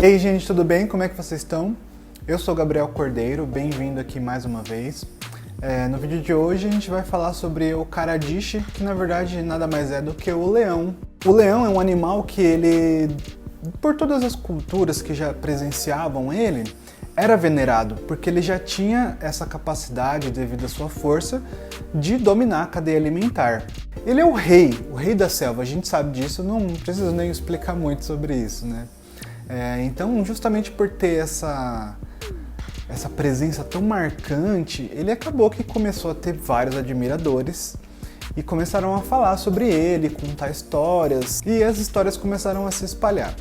E aí, gente, tudo bem? Como é que vocês estão? Eu sou Gabriel Cordeiro, bem-vindo aqui mais uma vez. No vídeo de hoje a gente vai falar sobre o Karadiche, que na verdade nada mais é do que o leão. O leão é um animal que ele, por todas as culturas que já presenciavam ele, era venerado, porque ele já tinha essa capacidade, devido à sua força, de dominar a cadeia alimentar. Ele é o rei da selva, a gente sabe disso, não preciso nem explicar muito sobre isso, né? Então, justamente por ter essa presença tão marcante, ele acabou que começou a ter vários admiradores e começaram a falar sobre ele, contar histórias, e as histórias começaram a se espalhar.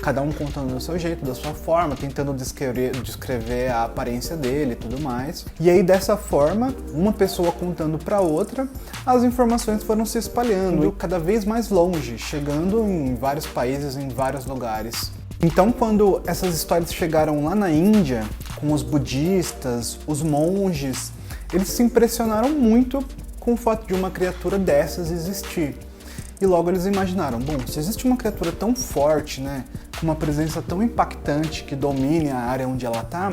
Cada um contando do seu jeito, da sua forma, tentando descrever a aparência dele e tudo mais. E aí, dessa forma, uma pessoa contando para outra, as informações foram se espalhando cada vez mais longe, chegando em vários países, em vários lugares. Então, quando essas histórias chegaram lá na Índia, com os budistas, os monges, eles se impressionaram muito com o fato de uma criatura dessas existir. E logo eles imaginaram, bom, se existe uma criatura tão forte, né, com uma presença tão impactante que domine a área onde ela está,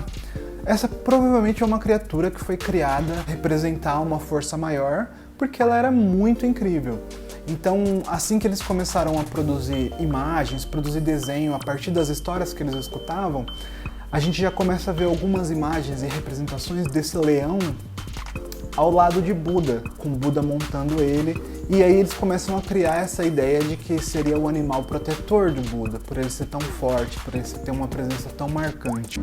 essa provavelmente é uma criatura que foi criada para representar uma força maior, porque ela era muito incrível. Então, assim que eles começaram a produzir imagens, produzir desenho a partir das histórias que eles escutavam, a gente já começa a ver algumas imagens e representações desse leão ao lado de Buda, com Buda montando ele, e aí eles começam a criar essa ideia de que seria o animal protetor de Buda, por ele ser tão forte, por ele ter uma presença tão marcante.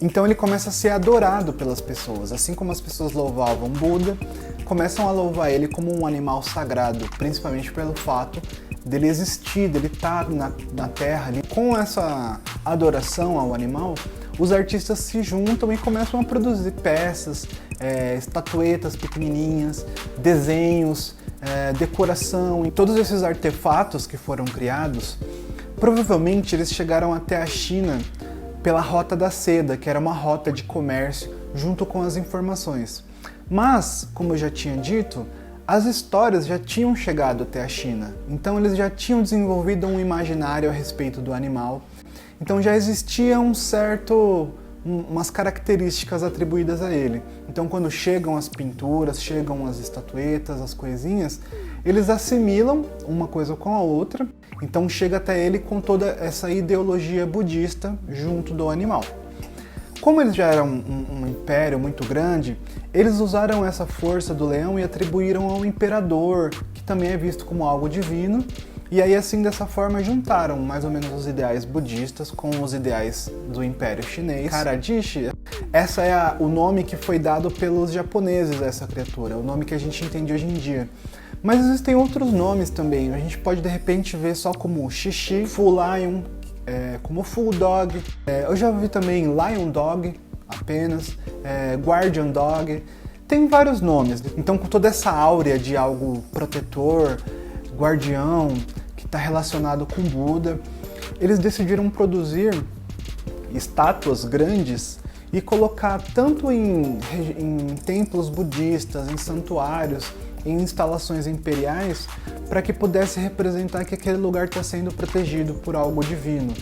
Então ele começa a ser adorado pelas pessoas, assim como as pessoas louvavam Buda, começam a louvar ele como um animal sagrado, principalmente pelo fato dele existir, dele estar na Terra. Com essa adoração ao animal, os artistas se juntam e começam a produzir peças, estatuetas pequenininhas, desenhos, decoração. E todos esses artefatos que foram criados, provavelmente eles chegaram até a China pela Rota da Seda, que era uma rota de comércio junto com as informações. Mas, como eu já tinha dito, as histórias já tinham chegado até a China, então eles já tinham desenvolvido um imaginário a respeito do animal, então já existia umas características atribuídas a ele. Então quando chegam as pinturas, chegam as estatuetas, as coisinhas, eles assimilam uma coisa com a outra, então chega até ele com toda essa ideologia budista junto do animal. Como eles já eram um império muito grande, eles usaram essa força do leão e atribuíram ao imperador, que também é visto como algo divino, e aí assim dessa forma juntaram mais ou menos os ideais budistas com os ideais do Império Chinês. Karadiche, essa é o nome que foi dado pelos japoneses a essa criatura, o nome que a gente entende hoje em dia. Mas existem outros nomes também, a gente pode de repente ver só como Xixi, Full Lion, como Full Dog, eu já vi também Lion Dog apenas, Guardian Dog, tem vários nomes. Então com toda essa áurea de algo protetor, guardião, que está relacionado com Buda, eles decidiram produzir estátuas grandes e colocar tanto em templos budistas, em santuários, em instalações imperiais, para que pudesse representar que aquele lugar está sendo protegido por algo divino.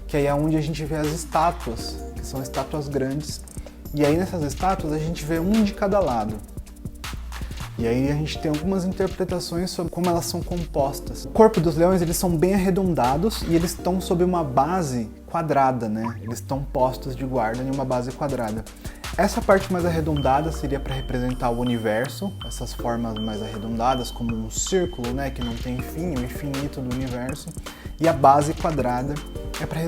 Que aí é onde a gente vê as estátuas, que são estátuas grandes, e aí nessas estátuas a gente vê um de cada lado. E aí a gente tem algumas interpretações sobre como elas são compostas. O corpo dos leões, eles são bem arredondados e eles estão sob uma base quadrada, né? Eles estão postos de guarda em uma base quadrada. Essa parte mais arredondada seria para representar o universo, essas formas mais arredondadas, como um círculo, né, que não tem fim, o infinito do universo. E a base quadrada é para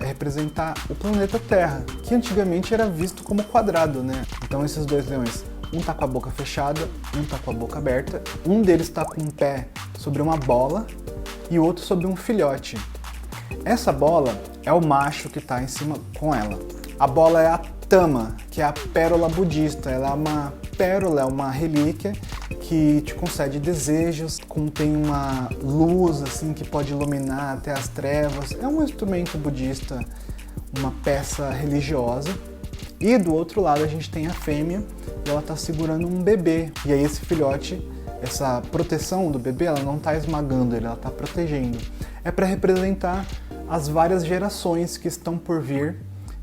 representar o planeta Terra, que antigamente era visto como quadrado, né? Então esses dois leões, um tá com a boca fechada, um tá com a boca aberta, um deles tá com um pé sobre uma bola e o outro sobre um filhote. Essa bola é o macho que tá em cima com ela. A bola é a tama, que é a pérola budista. Ela é uma pérola, é uma relíquia que te concede desejos, contém uma luz assim que pode iluminar até as trevas. É um instrumento budista, uma peça religiosa. E do outro lado a gente tem a fêmea e ela está segurando um bebê. E aí esse filhote, essa proteção do bebê, ela não está esmagando ele, ela está protegendo. É para representar as várias gerações que estão por vir,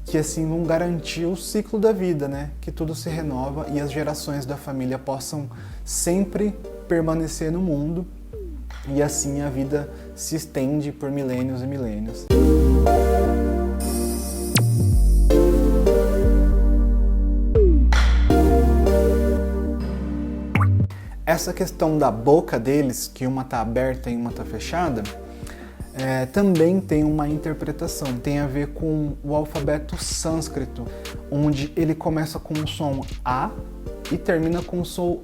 que assim vão garantir o ciclo da vida, né? Que tudo se renova e as gerações da família possam sempre permanecer no mundo e assim a vida se estende por milênios e milênios. Essa questão da boca deles, que uma está aberta e uma está fechada, também tem uma interpretação. Tem a ver com o alfabeto sânscrito, onde ele começa com o som A e termina com o som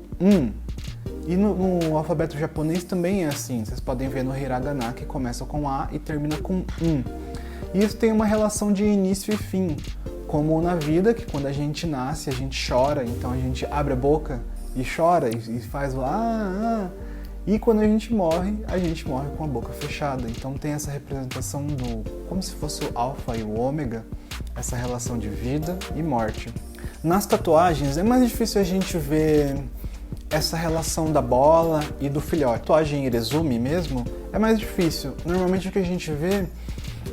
E no alfabeto japonês também é assim. Vocês podem ver no hiragana, que começa com A e termina com E isso tem uma relação de início e fim, como na vida, que quando a gente nasce, a gente chora, então a gente abre a boca e chora e faz o E quando a gente morre com a boca fechada. Então tem essa representação como se fosse o alfa e o ômega, essa relação de vida e morte. Nas tatuagens é mais difícil a gente ver essa relação da bola e do filhote. Tatuagem irezumi mesmo é mais difícil. Normalmente o que a gente vê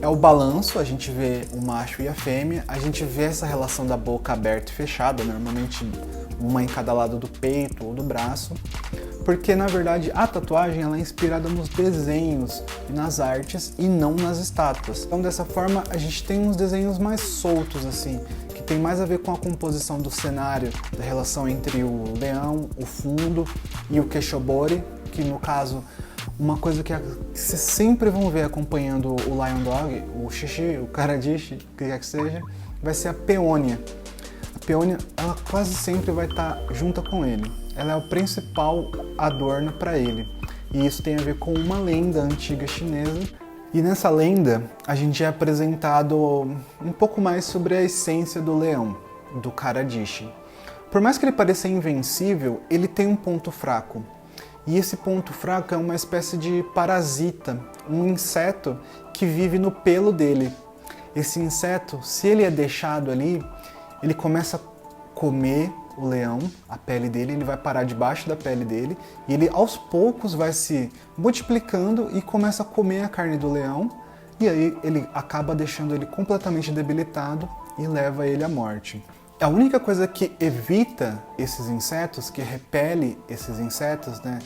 é o balanço, a gente vê o macho e a fêmea, a gente vê essa relação da boca aberta e fechada, normalmente uma em cada lado do peito ou do braço, porque na verdade a tatuagem ela é inspirada nos desenhos e nas artes e não nas estátuas. Então dessa forma a gente tem uns desenhos mais soltos assim, que tem mais a ver com a composição do cenário, da relação entre o leão, o fundo e o queixobori, que no caso uma coisa que vocês sempre vão ver acompanhando o Lion Dog, o Xixi, o Karadishi, o que quer que seja, vai ser a peônia. A peônia, ela quase sempre vai estar junto com ele. Ela é o principal adorno para ele. E isso tem a ver com uma lenda antiga chinesa. E nessa lenda, a gente é apresentado um pouco mais sobre a essência do leão, do Karadishi. Por mais que ele pareça invencível, ele tem um ponto fraco. E esse ponto fraco é uma espécie de parasita, um inseto que vive no pelo dele. Esse inseto, se ele é deixado ali, ele começa a comer o leão, a pele dele, ele vai parar debaixo da pele dele e ele aos poucos vai se multiplicando e começa a comer a carne do leão e aí ele acaba deixando ele completamente debilitado e leva ele à morte. A única coisa que evita esses insetos, que repele esses insetos, né,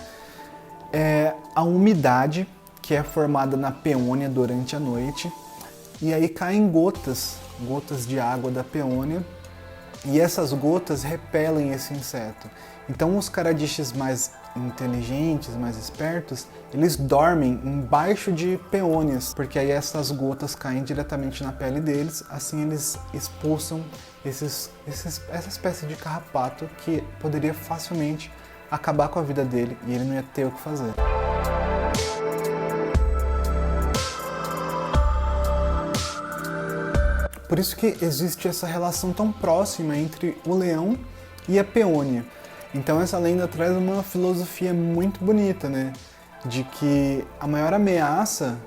é a umidade que é formada na peônia durante a noite. E aí caem gotas de água da peônia e essas gotas repelem esse inseto. Então os Karadishis mais inteligentes, mais espertos, eles dormem embaixo de peônias, porque aí essas gotas caem diretamente na pele deles, assim eles expulsam essa espécie de carrapato que poderia facilmente acabar com a vida dele e ele não ia ter o que fazer. Por isso que existe essa relação tão próxima entre o leão e a peônia. Então essa lenda traz uma filosofia muito bonita, né? De que a maior ameaça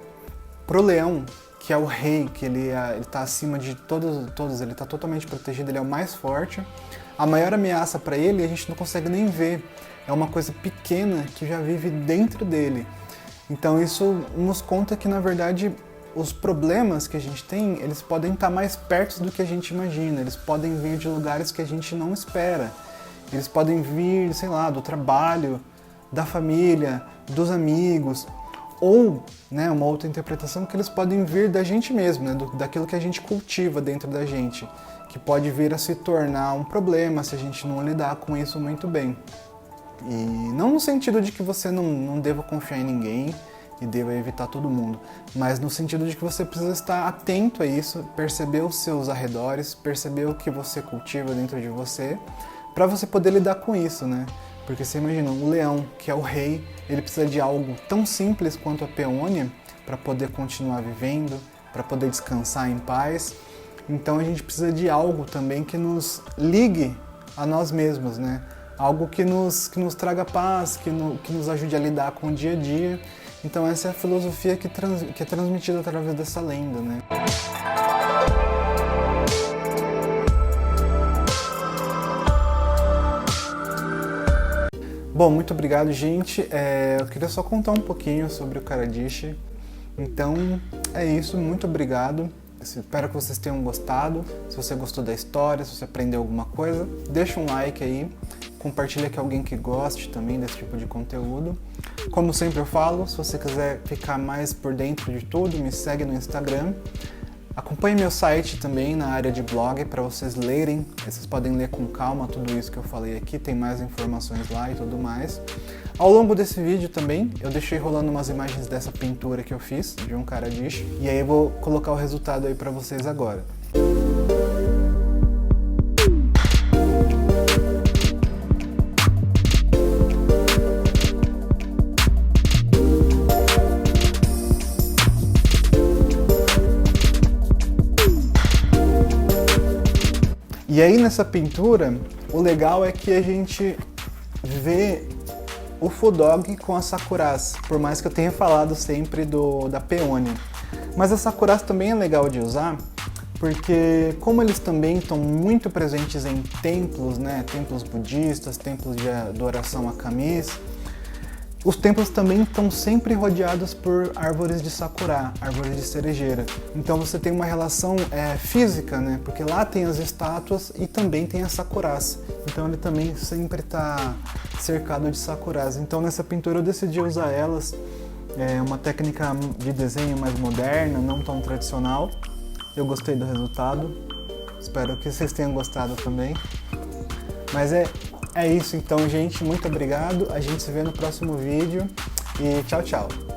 pro leão, que é o rei, que ele está acima de todos, ele está totalmente protegido, ele é o mais forte. A maior ameaça para ele a gente não consegue nem ver. É uma coisa pequena que já vive dentro dele. Então isso nos conta que, na verdade, os problemas que a gente tem, eles podem estar mais perto do que a gente imagina. Eles podem vir de lugares que a gente não espera. Eles podem vir, sei lá, do trabalho, da família, dos amigos. Ou, né, uma outra interpretação, que eles podem vir da gente mesmo, né, daquilo que a gente cultiva dentro da gente, que pode vir a se tornar um problema se a gente não lidar com isso muito bem. E não no sentido de que você não deva confiar em ninguém e deva evitar todo mundo, mas no sentido de que você precisa estar atento a isso, perceber os seus arredores, perceber o que você cultiva dentro de você, para você poder lidar com isso, né? Porque você imagina, um leão, que é o rei, ele precisa de algo tão simples quanto a peônia para poder continuar vivendo, para poder descansar em paz. Então a gente precisa de algo também que nos ligue a nós mesmos, né? Algo que nos traga paz, que nos ajude a lidar com o dia a dia. Então essa é a filosofia que é transmitida através dessa lenda, né? Bom, muito obrigado, gente. Eu queria só contar um pouquinho sobre o Karadish. Então, é isso. Muito obrigado. Espero que vocês tenham gostado. Se você gostou da história, se você aprendeu alguma coisa, deixa um like aí. Compartilha com alguém que goste também desse tipo de conteúdo. Como sempre eu falo, se você quiser ficar mais por dentro de tudo, me segue no Instagram. Acompanhe meu site também na área de blog para vocês lerem. Vocês podem ler com calma tudo isso que eu falei aqui, tem mais informações lá e tudo mais. Ao longo desse vídeo também, eu deixei rolando umas imagens dessa pintura que eu fiz, de um Karadish, e aí eu vou colocar o resultado aí para vocês agora. E aí nessa pintura, o legal é que a gente vê o Fudog com a Sakuras, por mais que eu tenha falado sempre da Peony. Mas a Sakuras também é legal de usar, porque como eles também estão muito presentes em templos, né, templos budistas, templos de adoração a Kamis, os templos também estão sempre rodeados por árvores de sakura, árvores de cerejeira. Então você tem uma relação física, né? Porque lá tem as estátuas e também tem as sakuras. Então ele também sempre está cercado de sakuras. Então nessa pintura eu decidi usar elas. É uma técnica de desenho mais moderna, não tão tradicional. Eu gostei do resultado. Espero que vocês tenham gostado também. Mas é isso então, gente. Muito obrigado. A gente se vê no próximo vídeo e tchau, tchau.